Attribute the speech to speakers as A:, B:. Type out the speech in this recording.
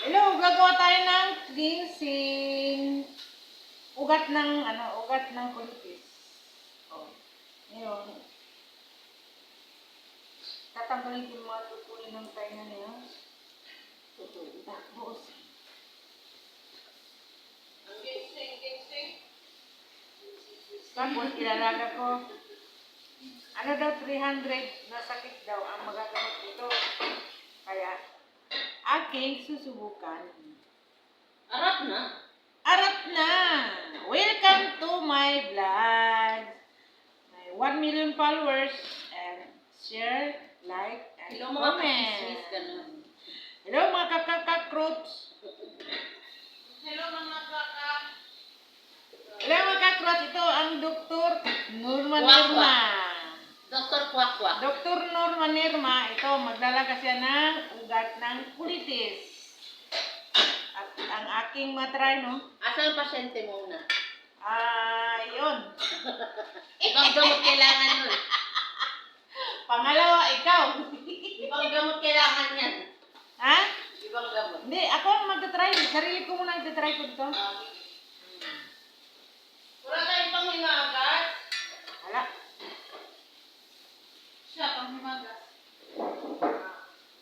A: Hello, gagawa tayo ng cleansing. Ugat ng kulitis. Oh. Ngayon, tatanggalin ko yung mga tutuloy ng tainga niya. Tutuloy. Tapos,
B: Ang ginseng.
A: tapos ilalaga ko. Ano daw, 300 na sakit daw ang magagamot dito. Kaya, aking susubukan.
B: Arap na.
A: Arap na! Welcome to my vlog. My 1 million followers and share, like, and
B: Hello mga
A: comment.
B: kakismis, ganun.
A: Hello mga kakakakrots.
B: Hello mga kaka.
A: Hello mga kakrots. Ito ang Dr. Norma
B: Kwak,
A: Nirma.
B: Dr. Kwak.
A: Dr. Norma Nirma. Ito, magdalaga siya ng ugat ng kulitis. At ang aking matry, no?
B: Asan ang pasyente mo na?
A: Yun.
B: Ibang gamot kailangan nun.
A: Pangalawa, ikaw.
B: Ibang gamot kailangan yan.
A: Ha?
B: Ibang gamot.
A: Hindi, ako ang magta-try. Sarili ko muna ang magta-try ko dito.